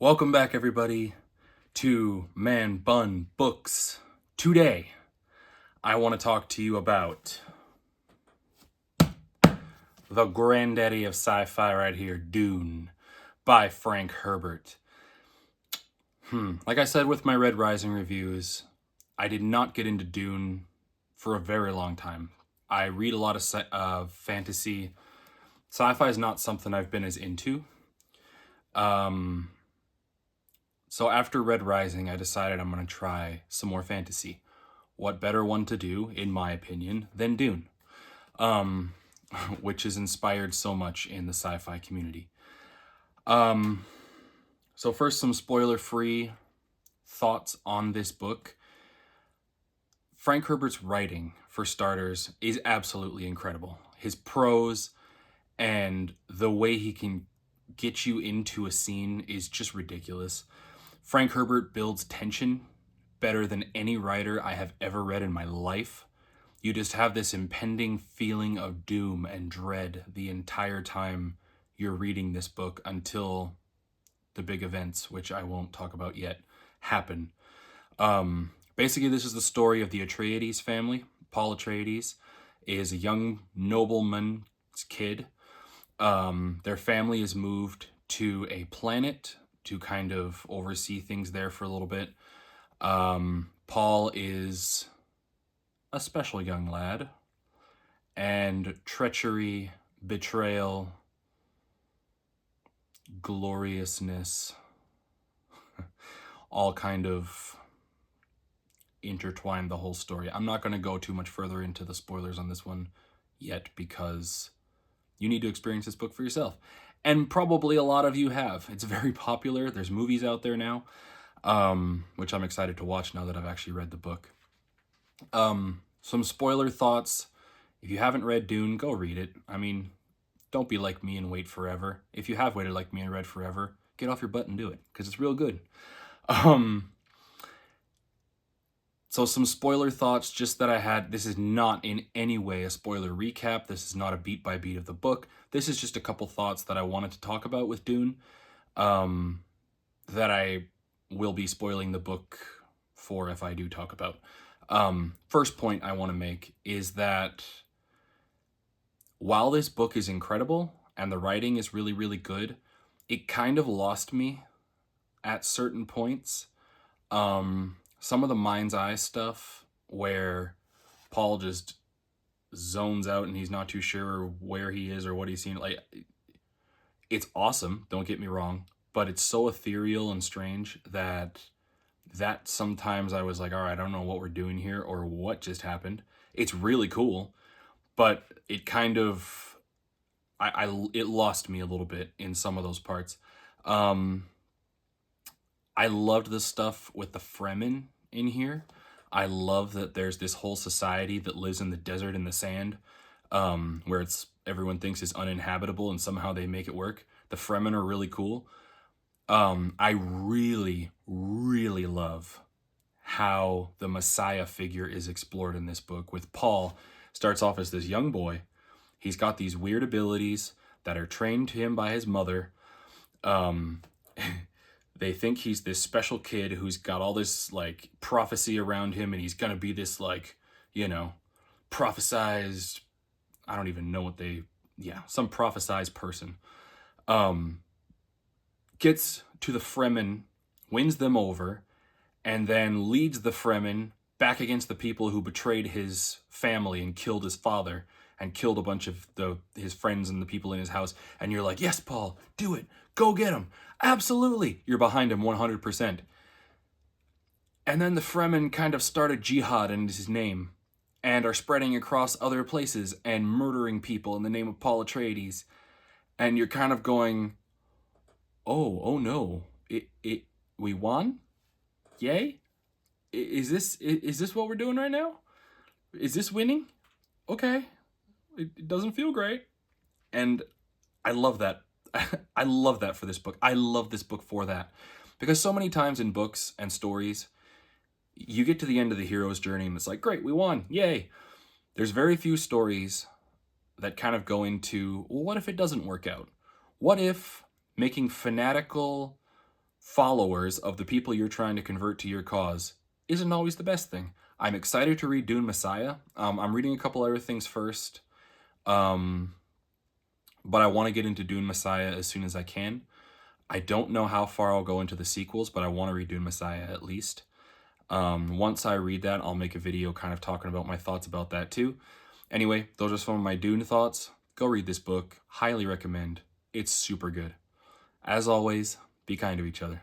Welcome back, everybody, to Man Bun Books. Today, I want to talk to you about the granddaddy of sci-fi right here, Dune, by Frank Herbert. Like I said with my Red Rising reviews, I did not get into Dune for a very long time. I read a lot of fantasy. Sci-fi is not something I've been as into. So after Red Rising, I decided I'm going to try some more fantasy. What better one to do, in my opinion, than Dune, which is inspired so much in the sci-fi community. So first, some spoiler-free thoughts on this book. Frank Herbert's writing, for starters, is absolutely incredible. His prose and the way he can get you into a scene is just ridiculous. Frank Herbert builds tension better than any writer I have ever read in my life. You just have this impending feeling of doom and dread the entire time you're reading this book until the big events, which I won't talk about yet, happen. Basically, this is the story of the Atreides family. Paul Atreides is a young nobleman's kid. Their family is moved to a planet to kind of oversee things there for a little bit. Paul is a special young lad, and treachery, betrayal, gloriousness, all kind of intertwine the whole story. I'm not going to go too much further into the spoilers on this one yet because you need to experience this book for yourself. And probably a lot of you have. It's very popular. There's movies out there now, which I'm excited to watch now that I've actually read the book. Some spoiler thoughts. If you haven't read Dune, go read it. I mean, don't be like me and wait forever. If you have waited like me and read forever, get off your butt and do it, because it's real good. So some spoiler thoughts just that I had. This is not in any way a spoiler recap. This is not a beat by beat of the book. This is just a couple thoughts that I wanted to talk about with Dune, that I will be spoiling the book for if I do talk about. First point I want to make is that while this book is incredible and the writing is really, really good, it kind of lost me at certain points. Some of the mind's eye stuff where Paul just zones out and he's not too sure where he is or what he's seen. Like, it's awesome, don't get me wrong, but it's so ethereal and strange that sometimes I was like, all right, I don't know what we're doing here or what just happened. It's really cool, but it kind of, it lost me a little bit in some of those parts. I loved the stuff with the Fremen in here. I love that there's this whole society that lives in the desert in the sand, where everyone thinks it's uninhabitable and somehow they make it work. The Fremen are really cool. I really, really love how the Messiah figure is explored in this book. With Paul, starts off as this young boy. He's got these weird abilities that are trained to him by his mother. They think he's this special kid who's got all this like prophecy around him and he's gonna be this like, prophesized, I don't even know some prophesized person. Gets to the Fremen, wins them over, and then leads the Fremen back against the people who betrayed his family and killed his father and killed a bunch of his friends and the people in his house. And you're like, yes, Paul, do it. Go get him. Absolutely. You're behind him 100%. And then the Fremen kind of started jihad in his name and are spreading across other places and murdering people in the name of Paul Atreides. And you're kind of going, oh no, we won? Yay? Is this what we're doing right now? Is this winning? Okay. It doesn't feel great. And I love that. I love that for this book. I love this book for that. Because so many times in books and stories, you get to the end of the hero's journey and it's like, great, we won, yay. There's very few stories that kind of go into, well, what if it doesn't work out? What if making fanatical followers of the people you're trying to convert to your cause isn't always the best thing. I'm excited to read Dune Messiah. I'm reading a couple other things first, but I want to get into Dune Messiah as soon as I can. I don't know how far I'll go into the sequels, but I want to read Dune Messiah at least. Once I read that, I'll make a video kind of talking about my thoughts about that too. Anyway, those are some of my Dune thoughts. Go read this book. Highly recommend. It's super good. As always, be kind to each other.